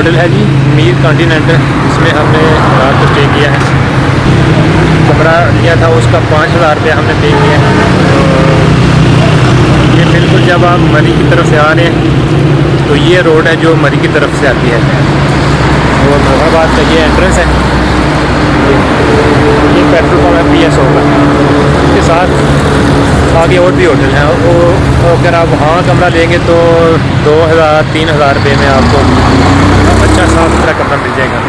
Hotel है जी Mir continental, इसमें हमने रात को स्टे किया है। कमरा लिया था उसका 5,000 रुपया हमने पे किया है। तो ये बिल्कुल जब आप मरी की तरफ से आ रहे हैं तो ये रोड है जो मरी की तरफ से आती है और मुजफ्फराबाद का ये एंट्रेंस है। ये पेट्रोल पंप है PSO का, इसके साथ आगे और भी होटल हैं। अगर आप वहाँ कमरा लेंगे तो 2,000-3,000 रुपये में आपको अच्छा साफ सुथरा कमरा मिल जाएगा।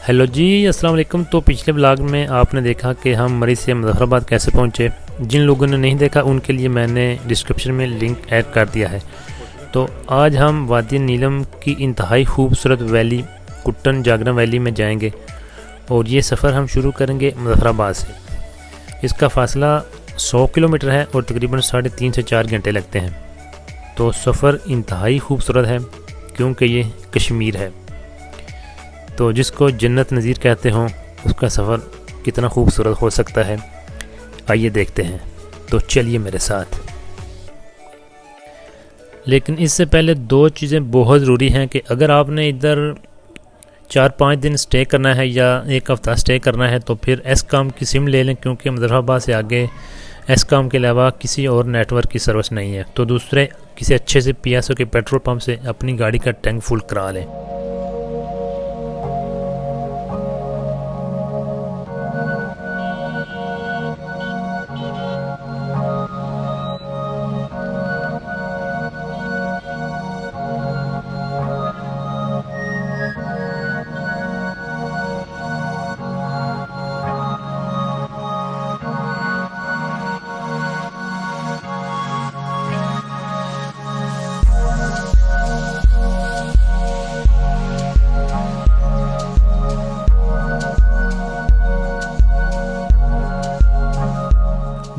हेलो जी, अस्सलाम वालेकुम। तो पिछले ब्लॉग में आपने देखा कि हम मरी से मुजफ्फराबाद कैसे पहुँचे। जिन लोगों ने नहीं देखा उनके लिए मैंने डिस्क्रिप्शन में लिंक ऐड कर दिया है। तो आज हम वादी नीलम की इंतहाई खूबसूरत वैली कुट्टन जागरण वैली में जाएंगे और ये सफ़र हम शुरू करेंगे मुजफ्फराबाद से। इसका फ़ासला 100 किलोमीटर है और तकरीबन 3.5 से 4 घंटे लगते हैं। तो सफ़र इंतहाई खूबसूरत है क्योंकि ये कश्मीर है। तो जिसको जन्नत नज़ीर कहते हों उसका सफ़र कितना खूबसूरत हो सकता है, आइए देखते हैं। तो चलिए मेरे साथ। लेकिन इससे पहले 2 चीज़ें बहुत ज़रूरी हैं कि अगर आपने इधर 4-5 दिन स्टे करना है या 1 हफ़्ता स्टे करना है तो फिर एस्कॉम की सिम ले लें, क्योंकि मुजफ्फराबाद से आगे एस्कॉम के अलावा किसी और नेटवर्क की सर्विस नहीं है। तो दूसरे किसी अच्छे से PSO के पेट्रोल पंप से अपनी गाड़ी का टैंक फुल करा लें।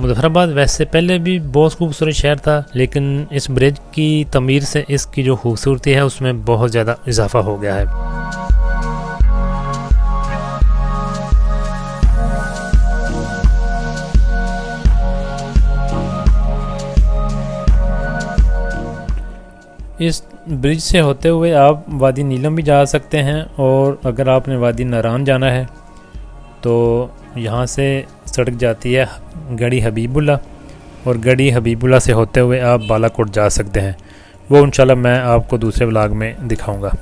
मुजफ्फराबाद वैसे पहले भी बहुत खूबसूरत शहर था, लेकिन इस ब्रिज की तमीर से इसकी जो खूबसूरती है उसमें बहुत ज़्यादा इजाफा हो गया है। इस ब्रिज से होते हुए आप वादी नीलम भी जा सकते हैं, और अगर आपने वादी नारान जाना है तो यहाँ से सड़क जाती है गढ़ी हबीबुल्ला, और गढ़ी हबीबुल्ला से होते हुए आप बालाकोट जा सकते हैं। वो इंशाल्लाह मैं आपको दूसरे व्लॉग में दिखाऊंगा।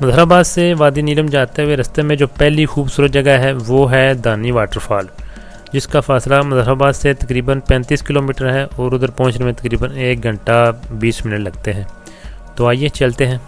मुजफ्फराबाद से वादी नीलम जाते हुए रास्ते में जो पहली खूबसूरत जगह है वो है दानी वाटरफॉल, जिसका फ़ासला मुजफ्फराबाद से तकरीबन 35 किलोमीटर है और उधर पहुंचने में तकरीबन 1 घंटा 20 मिनट लगते हैं। तो आइए चलते हैं।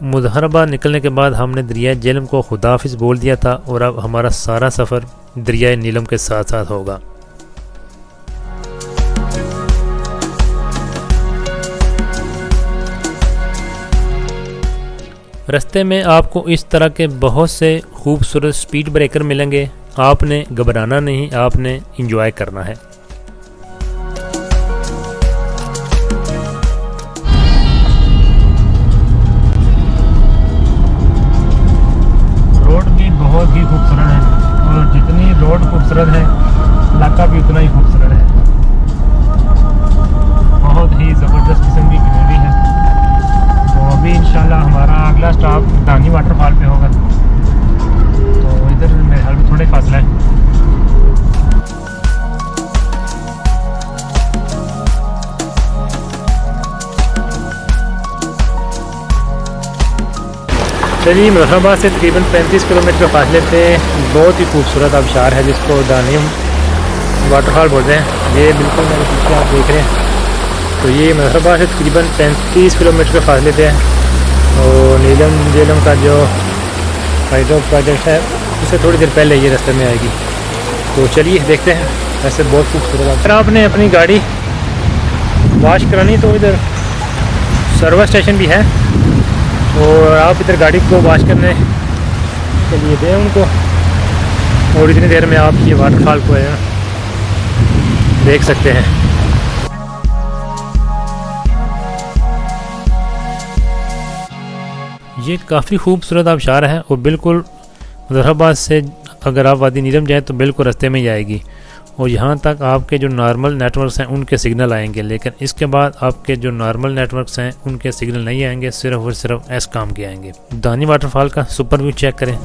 मुजफ्फराबाद निकलने के बाद हमने दरिया झेलम को खुदाफिज बोल दिया था और अब हमारा सारा सफ़र दरिया नीलम के साथ साथ होगा। रास्ते में आपको इस तरह के बहुत से खूबसूरत स्पीड ब्रेकर मिलेंगे। आपने घबराना नहीं, आपने इंजॉय करना है। बहुत ही खूबसूरत है और जितनी रोड खूबसूरत है इलाका भी उतना ही खूबसूरत है। बहुत ही ज़बरदस्त किस्म की ग्रीनरी है। तो अभी इंशाल्लाह हमारा अगला स्टॉप दानी वाटरफॉल पे होगा, तो इधर मेरे ख्याल में थोड़े फासला है। चलिए, मुजफ्फराबाद से तकरीबन 35 किलोमीटर के फासले पे बहुत ही खूबसूरत आबशार है जिसको दानियम वाटरफॉल बोलते हैं। ये बिल्कुल मेरे पीछे आप देख रहे हैं। तो ये मुजफ्फराबाद से तकरीबन 35 किलोमीटर के फासले पे है और नीलम झेलम का जो हाइड्रो प्रोजेक्ट है उससे थोड़ी देर पहले ये रास्ते में आएगी। तो चलिए देखते हैं। वैसे बहुत खूबसूरत है। अगर आपने अपनी गाड़ी वॉश करानी तो इधर सर्विस स्टेशन भी है और आप इधर गाड़ी को वॉश करने के लिए दें उनको, और इतनी देर में आप ये वाटरफॉल को है देख सकते हैं। ये काफ़ी खूबसूरत आबशार है और बिल्कुल मुजफ्फराबाद से अगर आप वादी नीलम जाएँ तो बिल्कुल रास्ते में ही आएगी और यहाँ तक आपके जो नॉर्मल नेटवर्क्स हैं उनके सिग्नल आएंगे, लेकिन इसके बाद आपके जो नॉर्मल नेटवर्क्स हैं उनके सिग्नल नहीं आएंगे, सिर्फ और सिर्फ एस काम के आएंगे। दानी वाटरफॉल का सुपर व्यू चेक करें।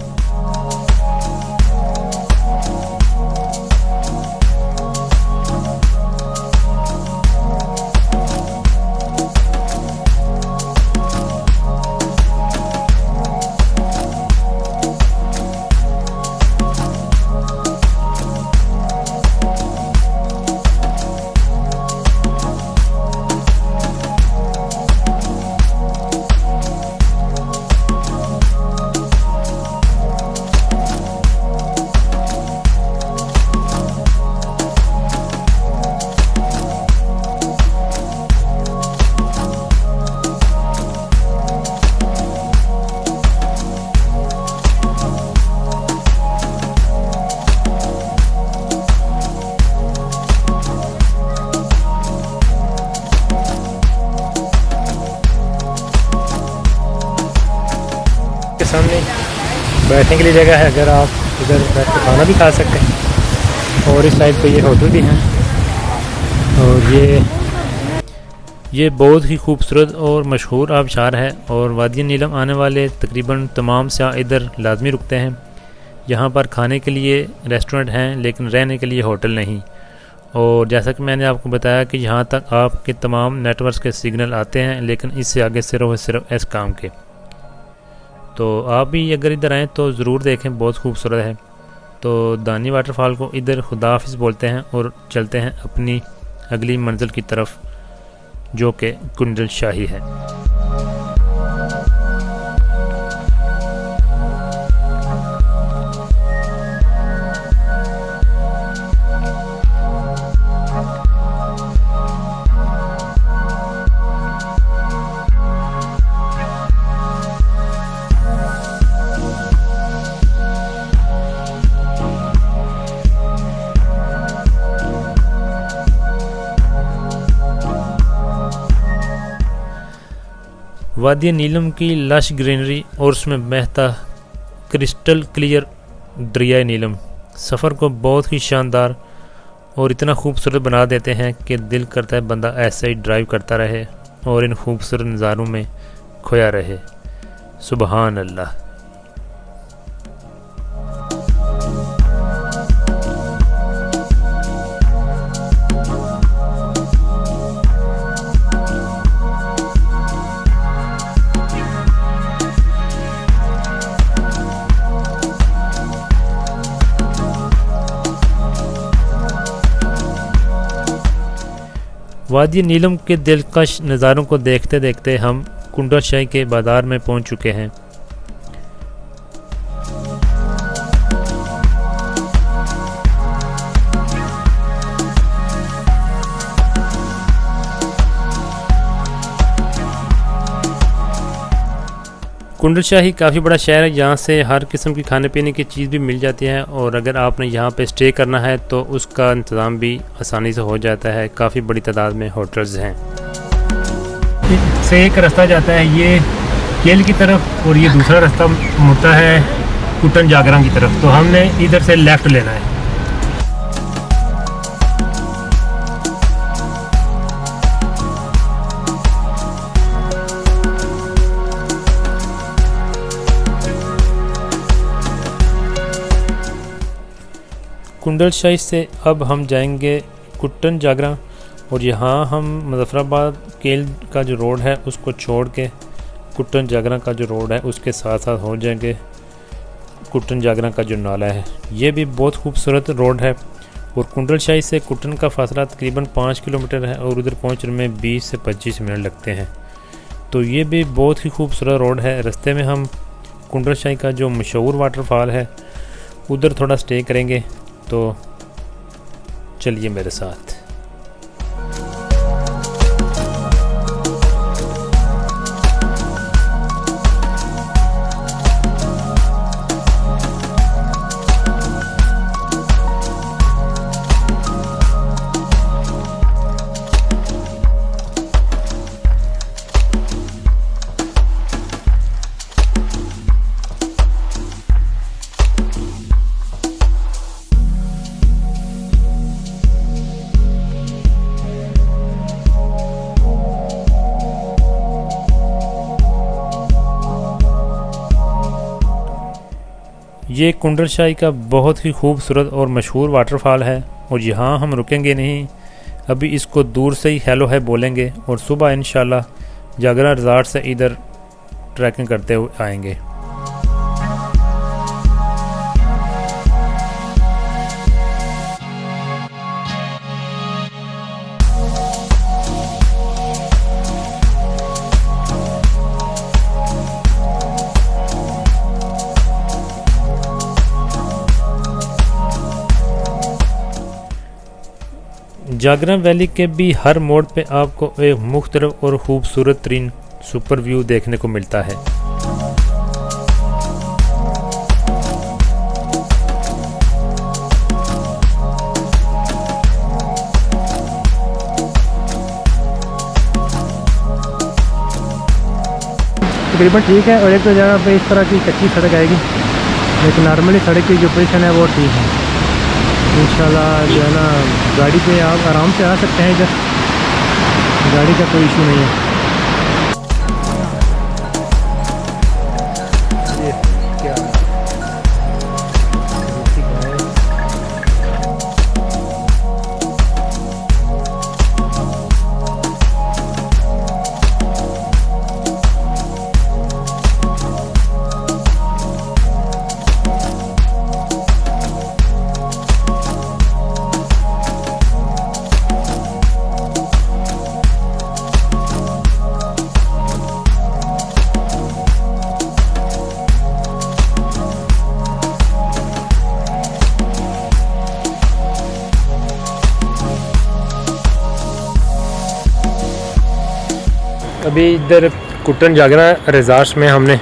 सामने बैठने के लिए जगह है, अगर आप इधर बैठ के खाना भी खा सकते हैं। और इस साइड पे ये होटल भी हैं और ये बहुत ही खूबसूरत और मशहूर आबशार है और वादी नीलम आने वाले तकरीबन तमाम सयाह इधर लाजमी रुकते हैं। यहाँ पर खाने के लिए रेस्टोरेंट हैं लेकिन रहने के लिए होटल नहीं। और जैसा कि मैंने आपको बताया कि यहाँ तक आपके तमाम नेटवर्क के सिग्नल आते हैं लेकिन इससे आगे सिर्फ और सिर्फ एस काम के। तो आप भी अगर इधर आएँ तो ज़रूर देखें, बहुत खूबसूरत है। तो दानी वाटरफॉल को इधर खुदा हाफिज़ बोलते हैं और चलते हैं अपनी अगली मंजिल की तरफ जो कि कुंडल शाही है। वादी नीलम की लश ग्रीनरी और उसमें बहता क्रिस्टल क्लियर दरिया नीलम सफ़र को बहुत ही शानदार और इतना खूबसूरत बना देते हैं कि दिल करता है बंदा ऐसे ही ड्राइव करता रहे और इन खूबसूरत नज़ारों में खोया रहे। सुबहान अल्लाह। वादी नीलम के दिलकश नज़ारों को देखते देखते हम कुंडल शाही के बाज़ार में पहुंच चुके हैं। कुंडल शाही काफ़ी बड़ा शहर है, यहाँ से हर किस्म की खाने पीने की चीज़ भी मिल जाती है और अगर आपने यहाँ पे स्टे करना है तो उसका इंतज़ाम भी आसानी से हो जाता है। काफ़ी बड़ी तादाद में होटल्स हैं। से एक रास्ता जाता है ये केल की तरफ और ये दूसरा रास्ता मुड़ता है कुटन जागरा की तरफ। तो हमने इधर से लेफ़्ट लेना है। कुंडल शाही से अब हम जाएंगे कुटन जागरा और यहाँ हम मुजफ्फराबाद केल का जो रोड है उसको छोड़ के कुट्टन जागरा का जो रोड है उसके साथ साथ हो जाएंगे कुट्टन जागरा का जो नाला है। ये भी बहुत खूबसूरत रोड है और कुंडल शाही से कुट्टन का फासला तकरीबन 5 किलोमीटर है और उधर पहुंचने में 20 से 25 मिनट लगते हैं। तो ये भी बहुत ही खूबसूरत रोड है। रास्ते में हम कुंडल शाही का जो मशहूर वाटरफॉल है उधर थोड़ा स्टे करेंगे, तो चलिए मेरे साथ। ये कुंडल शाही का बहुत ही खूबसूरत और मशहूर वाटरफॉल है और यहाँ हम रुकेंगे नहीं, अभी इसको दूर से ही हेलो है बोलेंगे और सुबह इंशाल्लाह जागरा रिज़ॉर्ट से इधर ट्रैकिंग करते हुए आएंगे। जागरा वैली के भी हर मोड़ पे आपको एक मुख्तलिफ और ख़ूबसूरत तरीन सुपर व्यू देखने को मिलता है। तकरीबन ठीक है, और एक तो जगह पे इस तरह की कच्ची सड़क आएगी, लेकिन नॉर्मली सड़क की जो पोजीशन है वो ठीक है। इंशाल्लाह जो है ना गाड़ी पे आप आराम से आ सकते हैं, इधर गाड़ी का कोई इशू नहीं है। अभी इधर कुट्टन जागरा रिज़ॉर्ट में हमने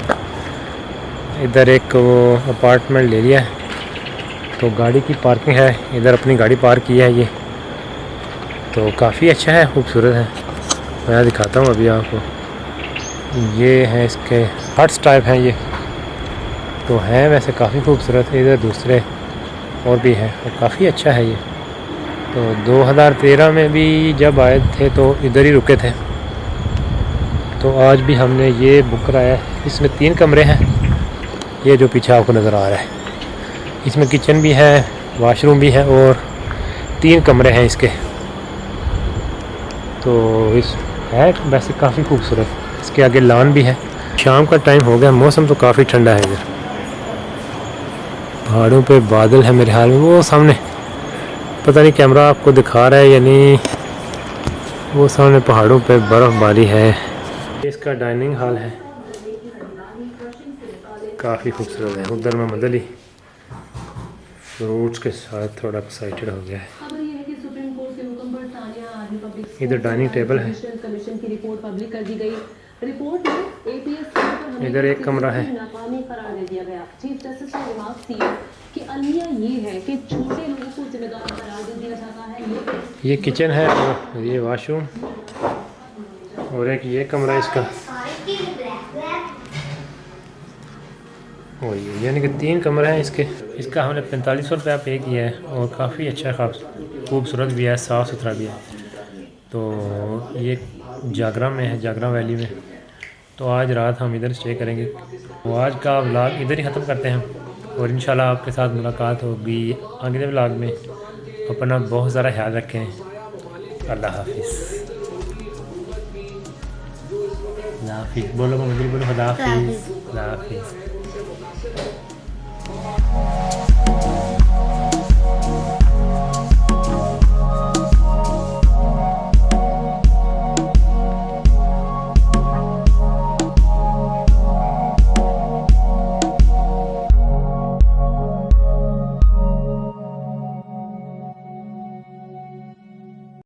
इधर एक अपार्टमेंट ले लिया है, तो गाड़ी की पार्किंग है, इधर अपनी गाड़ी पार्क की है। ये तो काफ़ी अच्छा है, खूबसूरत है। मैं दिखाता हूँ अभी आपको। ये है इसके हट्स टाइप हैं, ये तो हैं वैसे काफ़ी खूबसूरत। इधर दूसरे और भी हैं और काफ़ी अच्छा है ये। तो 2013 में भी जब आए थे तो इधर ही रुके थे, तो आज भी हमने ये बुक कराया है। इसमें 3 कमरे हैं, ये जो पीछे आपको नज़र आ रहा है। इसमें किचन भी है, वाशरूम भी है और 3 कमरे हैं इसके। तो इस है वैसे काफ़ी खूबसूरत। इसके आगे लॉन भी है। शाम का टाइम हो गया, मौसम तो काफ़ी ठंडा है इधर। पहाड़ों पे बादल है मेरे ख्याल में, वो सामने पता नहीं कैमरा आपको दिखा रहा है या नहीं, वो सामने पहाड़ों पे बर्फ़बारी है। इसका डाइनिंग हॉल है, काफ़ी खूबसूरत है। उधर में मदली फ्रूट्स के साथ थोड़ा एक्साइटेड हो गया है। इधर डाइनिंग टेबल है। इधर एक कमरा है। ये किचन है और ये वॉशरूम और एक ये कमरा इसका, और ये यानी कि 3 कमरे हैं इसके। इसका हमने 4500 रुपया पे किया है और काफ़ी अच्छा खूबसूरत भी है, साफ़ सुथरा भी है। तो ये जागरा में है, जागरा वैली में। तो आज रात हम इधर स्टे करेंगे। तो आज का व्लॉग इधर ही ख़त्म करते हैं और इंशाल्लाह आपके साथ मुलाकात होगी अगले व्लॉग में। अपना बहुत ज़्यादा ख्याल रखें। अल्लाह हाफिज़। खुदा हाफिज़ बोलो मम्मी बोलो खुदा हाफिज़ हाफिज़। खुदा हाफिज़